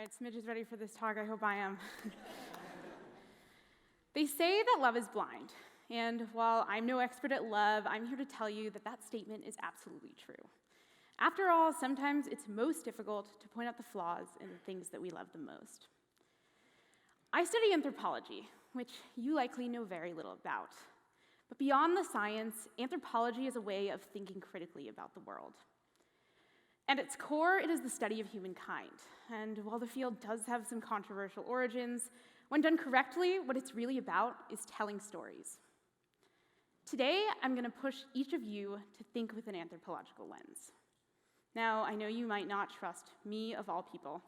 right, Smidge is ready for this talk. I hope I am. They say that love is blind. And while I'm no expert at love, I'm here to tell you that that statement is absolutely true. After all, sometimes it's most difficult to point out the flaws in the things that we love the most. I study anthropology, which you likely know very little about. But beyond the science, anthropology is a way of thinking critically about the world. At its core, it is the study of humankind. And while the field does have some controversial origins, when done correctly, what it's really about is telling stories. Today, I'm going to push each of you to think with an anthropological lens. Now, I know you might not trust me, of all people,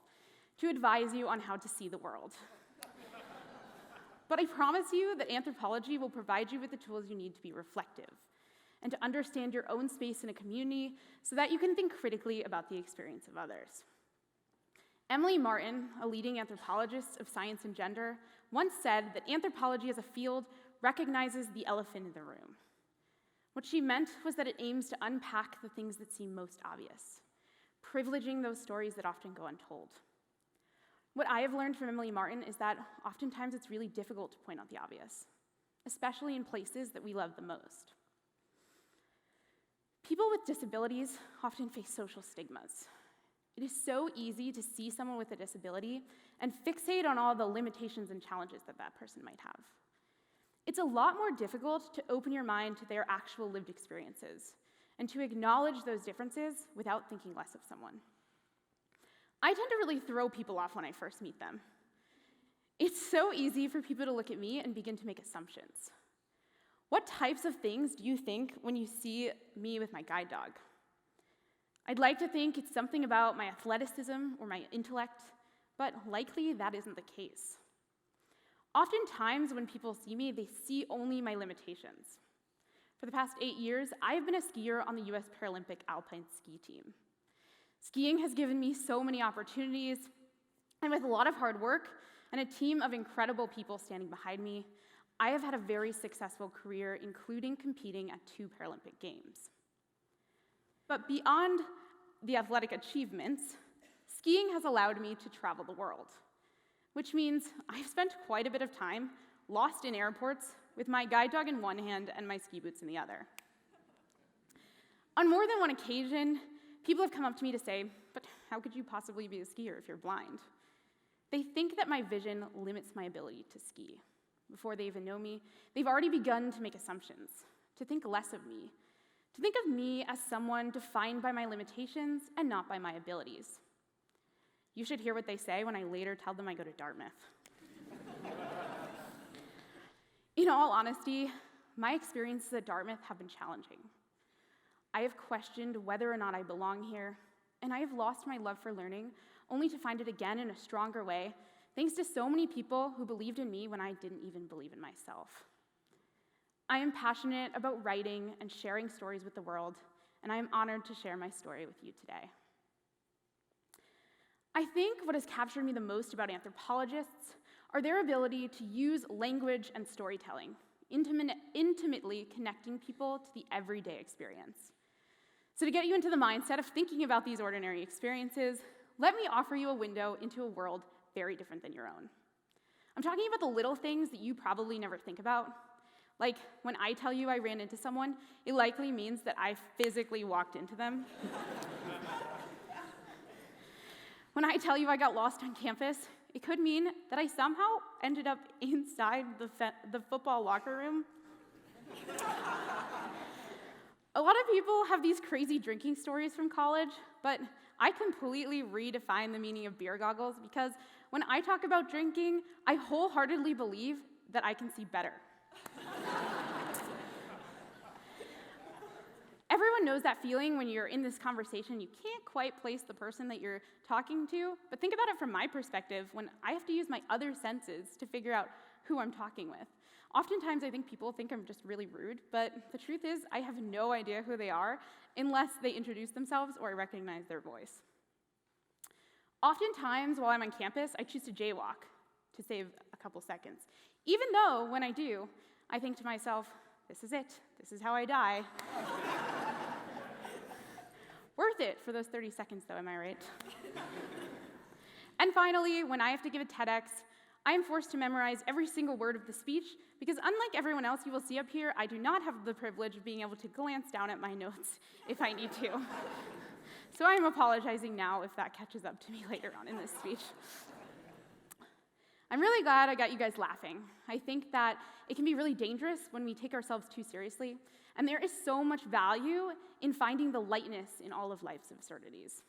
to advise you on how to see the world. But I promise you that anthropology will provide you with the tools you need to be reflective and to understand your own space in a community so that you can think critically about the experience of others. Emily Martin, a leading anthropologist of science and gender, once said that anthropology as a field recognizes the elephant in the room. What she meant was that it aims to unpack the things that seem most obvious, privileging those stories that often go untold. What I have learned from Emily Martin is that oftentimes it's really difficult to point out the obvious, especially in places that we love the most. People with disabilities often face social stigmas. It is so easy to see someone with a disability and fixate on all the limitations and challenges that that person might have. It's a lot more difficult to open your mind to their actual lived experiences and to acknowledge those differences without thinking less of someone. I tend to really throw people off when I first meet them. It's so easy for people to look at me and begin to make assumptions. What types of things do you think when you see me with my guide dog? I'd like to think it's something about my athleticism or my intellect, but likely that isn't the case. Oftentimes, when people see me, they see only my limitations. For the past 8 years, I've been a skier on the US Paralympic Alpine ski team. Skiing has given me so many opportunities, and with a lot of hard work and a team of incredible people standing behind me, I have had a very successful career, including competing at 2 Paralympic Games. But beyond the athletic achievements, skiing has allowed me to travel the world, which means I've spent quite a bit of time lost in airports with my guide dog in one hand and my ski boots in the other. On more than one occasion, people have come up to me to say, "But how could you possibly be a skier if you're blind?" They think that my vision limits my ability to ski. Before they even know me, they've already begun to make assumptions, to think less of me, to think of me as someone defined by my limitations and not by my abilities. You should hear what they say when I later tell them I go to Dartmouth. In all honesty, my experiences at Dartmouth have been challenging. I have questioned whether or not I belong here, and I have lost my love for learning, only to find it again in a stronger way, thanks to so many people who believed in me when I didn't even believe in myself. I am passionate about writing and sharing stories with the world, and I am honored to share my story with you today. I think what has captured me the most about anthropologists are their ability to use language and storytelling, intimately connecting people to the everyday experience. So to get you into the mindset of thinking about these ordinary experiences, let me offer you a window into a world very different than your own. I'm talking about the little things that you probably never think about. Like, when I tell you I ran into someone, it likely means that I physically walked into them. When I tell you I got lost on campus, it could mean that I somehow ended up inside the football locker room. A lot of people have these crazy drinking stories from college, but I completely redefine the meaning of beer goggles because when I talk about drinking, I wholeheartedly believe that I can see better. Everyone knows that feeling when you're in this conversation, you can't quite place the person that you're talking to, but think about it from my perspective when I have to use my other senses to figure out who I'm talking with. Oftentimes, I think people think I'm just really rude, but the truth is I have no idea who they are unless they introduce themselves or I recognize their voice. Oftentimes, while I'm on campus, I choose to jaywalk to save a couple seconds, even though when I do, I think to myself, this is it. This is how I die. Worth it for those 30 seconds, though, am I right? And finally, when I have to give a TEDx, I am forced to memorize every single word of the speech because unlike everyone else you will see up here, I do not have the privilege of being able to glance down at my notes if I need to. So I'm apologizing now if that catches up to me later on in this speech. I'm really glad I got you guys laughing. I think that it can be really dangerous when we take ourselves too seriously, and there is so much value in finding the lightness in all of life's absurdities.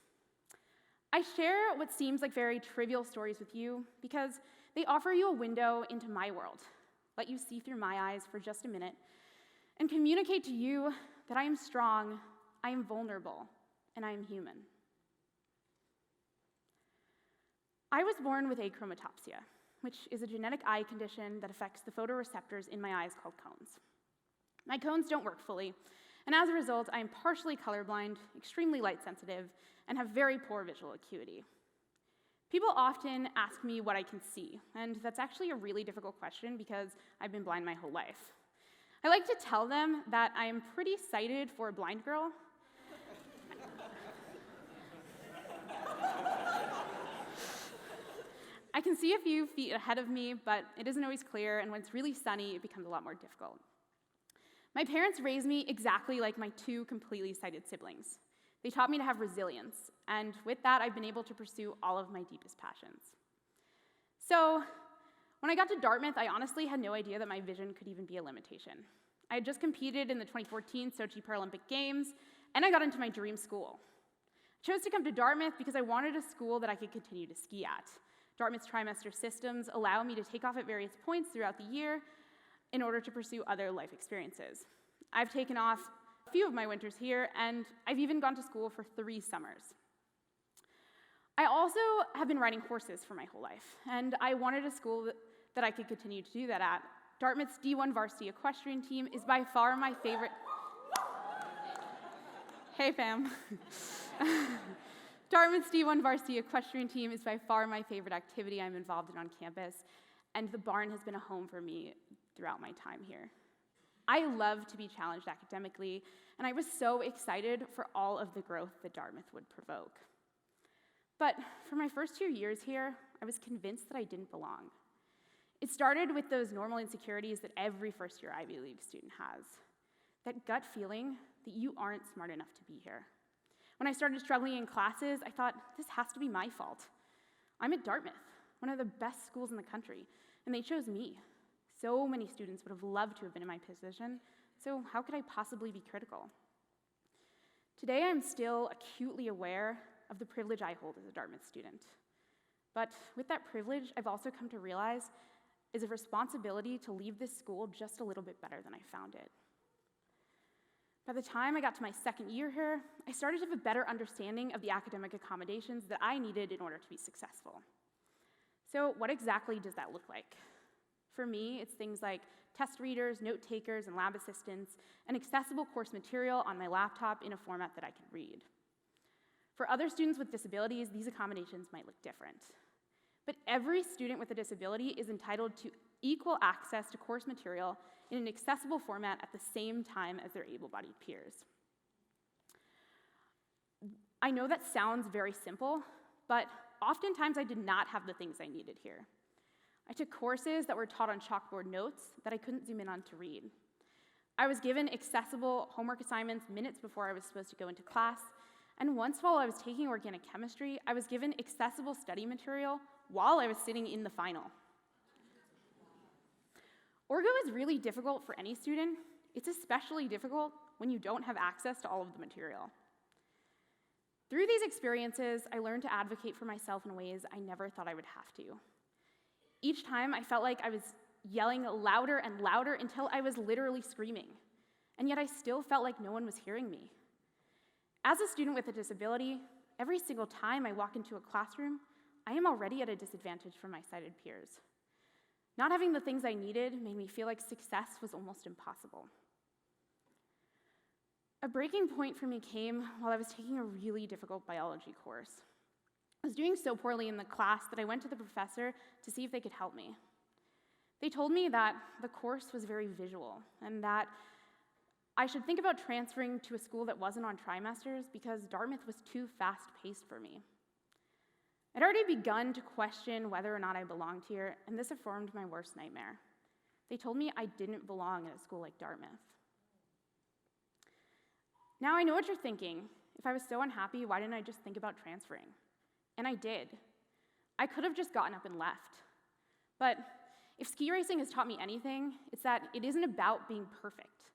I share what seems like very trivial stories with you because they offer you a window into my world, let you see through my eyes for just a minute, and communicate to you that I am strong, I am vulnerable, and I am human. I was born with achromatopsia, which is a genetic eye condition that affects the photoreceptors in my eyes called cones. My cones don't work fully, and as a result, I am partially colorblind, extremely light sensitive, and have very poor visual acuity. People often ask me what I can see, and that's actually a really difficult question because I've been blind my whole life. I like to tell them that I am pretty sighted for a blind girl. I can see a few feet ahead of me, but it isn't always clear, and when it's really sunny, it becomes a lot more difficult. My parents raised me exactly like my two completely sighted siblings. They taught me to have resilience, and with that, I've been able to pursue all of my deepest passions. So, when I got to Dartmouth, I honestly had no idea that my vision could even be a limitation. I had just competed in the 2014 Sochi Paralympic Games, and I got into my dream school. I chose to come to Dartmouth because I wanted a school that I could continue to ski at. Dartmouth's trimester systems allow me to take off at various points throughout the year in order to pursue other life experiences. I've taken off a few of my winters here, and I've even gone to school for 3 summers. I also have been riding horses for my whole life, and I wanted a school that I could continue to do that at. Dartmouth's D1 varsity equestrian team is by far my favorite. Hey, fam. Dartmouth's D1 varsity equestrian team is by far my favorite activity I'm involved in on campus, and the barn has been a home for me throughout my time here. I love to be challenged academically, and I was so excited for all of the growth that Dartmouth would provoke. But for my first 2 years here, I was convinced that I didn't belong. It started with those normal insecurities that every first-year Ivy League student has. That gut feeling that you aren't smart enough to be here. When I started struggling in classes, I thought, this has to be my fault. I'm at Dartmouth, one of the best schools in the country, and they chose me. So many students would have loved to have been in my position, so how could I possibly be critical? Today, I'm still acutely aware of the privilege I hold as a Dartmouth student. But with that privilege, I've also come to realize is a responsibility to leave this school just a little bit better than I found it. By the time I got to my second year here, I started to have a better understanding of the academic accommodations that I needed in order to be successful. So what exactly does that look like? For me, it's things like test readers, note takers, and lab assistants, and accessible course material on my laptop in a format that I can read. For other students with disabilities, these accommodations might look different. But every student with a disability is entitled to equal access to course material in an accessible format at the same time as their able-bodied peers. I know that sounds very simple, but oftentimes I did not have the things I needed here. I took courses that were taught on chalkboard notes that I couldn't zoom in on to read. I was given accessible homework assignments minutes before I was supposed to go into class, and once while I was taking organic chemistry, I was given accessible study material while I was sitting in the final. Orgo is really difficult for any student. It's especially difficult when you don't have access to all of the material. Through these experiences, I learned to advocate for myself in ways I never thought I would have to. Each time, I felt like I was yelling louder and louder until I was literally screaming, and yet I still felt like no one was hearing me. As a student with a disability, every single time I walk into a classroom, I am already at a disadvantage from my sighted peers. Not having the things I needed made me feel like success was almost impossible. A breaking point for me came while I was taking a really difficult biology course. I was doing so poorly in the class that I went to the professor to see if they could help me. They told me that the course was very visual and that I should think about transferring to a school that wasn't on trimesters because Dartmouth was too fast-paced for me. I'd already begun to question whether or not I belonged here, and this affirmed my worst nightmare. They told me I didn't belong at a school like Dartmouth. Now I know what you're thinking. If I was so unhappy, why didn't I just think about transferring? And I did. I could have just gotten up and left. But if ski racing has taught me anything, it's that it isn't about being perfect.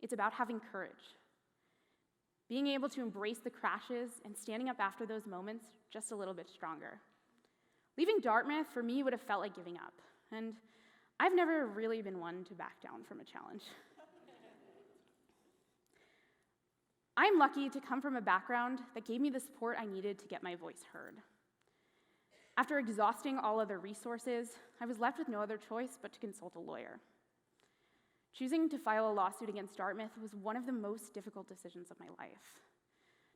It's about having courage. Being able to embrace the crashes and standing up after those moments just a little bit stronger. Leaving Dartmouth, for me, would have felt like giving up. And I've never really been one to back down from a challenge. I'm lucky to come from a background that gave me the support I needed to get my voice heard. After exhausting all other resources, I was left with no other choice but to consult a lawyer. Choosing to file a lawsuit against Dartmouth was one of the most difficult decisions of my life.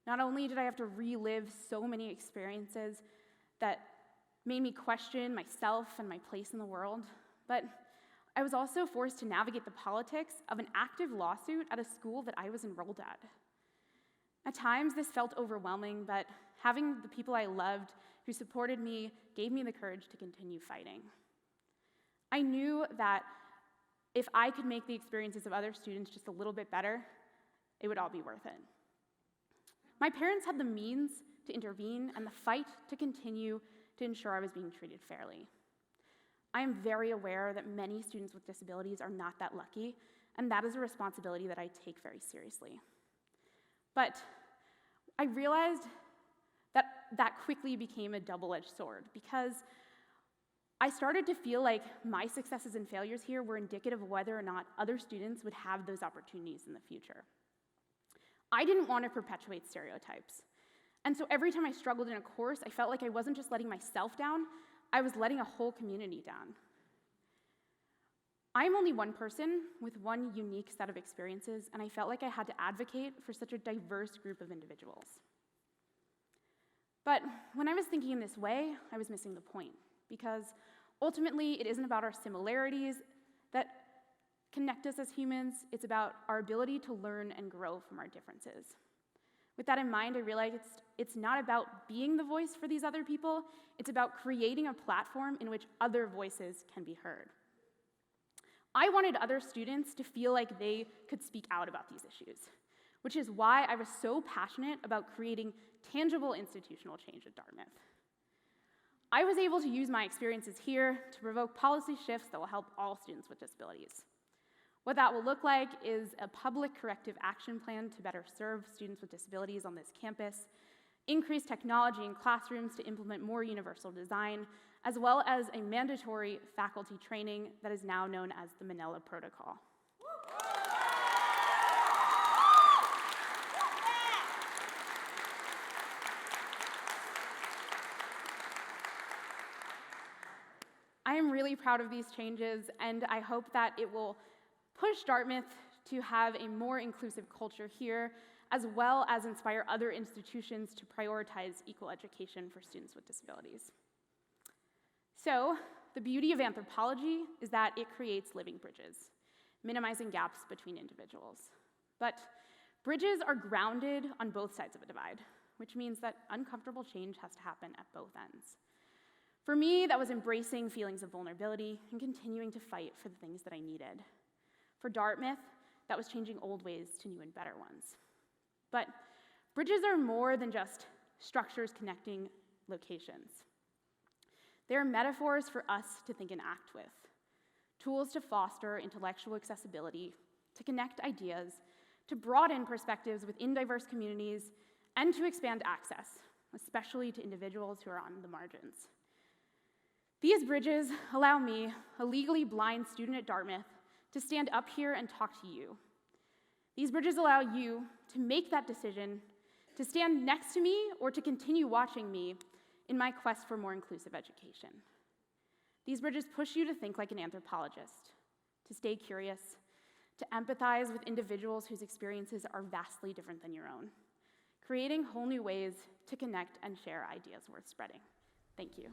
Not only did I have to relive so many experiences that made me question myself and my place in the world, but I was also forced to navigate the politics of an active lawsuit at a school that I was enrolled at. At times, this felt overwhelming, but having the people I loved who supported me gave me the courage to continue fighting. I knew that if I could make the experiences of other students just a little bit better, it would all be worth it. My parents had the means to intervene and the fight to continue to ensure I was being treated fairly. I am very aware that many students with disabilities are not that lucky, and that is a responsibility that I take very seriously. But I realized that that quickly became a double-edged sword because I started to feel like my successes and failures here were indicative of whether or not other students would have those opportunities in the future. I didn't want to perpetuate stereotypes. And so every time I struggled in a course, I felt like I wasn't just letting myself down, I was letting a whole community down. I'm only one person with one unique set of experiences, and I felt like I had to advocate for such a diverse group of individuals. But when I was thinking in this way, I was missing the point, because ultimately it isn't about our similarities that connect us as humans, it's about our ability to learn and grow from our differences. With that in mind, I realized it's not about being the voice for these other people, it's about creating a platform in which other voices can be heard. I wanted other students to feel like they could speak out about these issues, which is why I was so passionate about creating tangible institutional change at Dartmouth. I was able to use my experiences here to provoke policy shifts that will help all students with disabilities. What that will look like is a public corrective action plan to better serve students with disabilities on this campus, increase technology in classrooms to implement more universal design, as well as a mandatory faculty training that is now known as the Mannella Protocol. I am really proud of these changes, and I hope that it will push Dartmouth to have a more inclusive culture here, as well as inspire other institutions to prioritize equal education for students with disabilities. So, the beauty of anthropology is that it creates living bridges, minimizing gaps between individuals. But bridges are grounded on both sides of a divide, which means that uncomfortable change has to happen at both ends. For me, that was embracing feelings of vulnerability and continuing to fight for the things that I needed. For Dartmouth, that was changing old ways to new and better ones. But bridges are more than just structures connecting locations. They're metaphors for us to think and act with, tools to foster intellectual accessibility, to connect ideas, to broaden perspectives within diverse communities, and to expand access, especially to individuals who are on the margins. These bridges allow me, a legally blind student at Dartmouth, to stand up here and talk to you. These bridges allow you to make that decision, to stand next to me or to continue watching me in my quest for more inclusive education. These bridges push you to think like an anthropologist, to stay curious, to empathize with individuals whose experiences are vastly different than your own, creating whole new ways to connect and share ideas worth spreading. Thank you.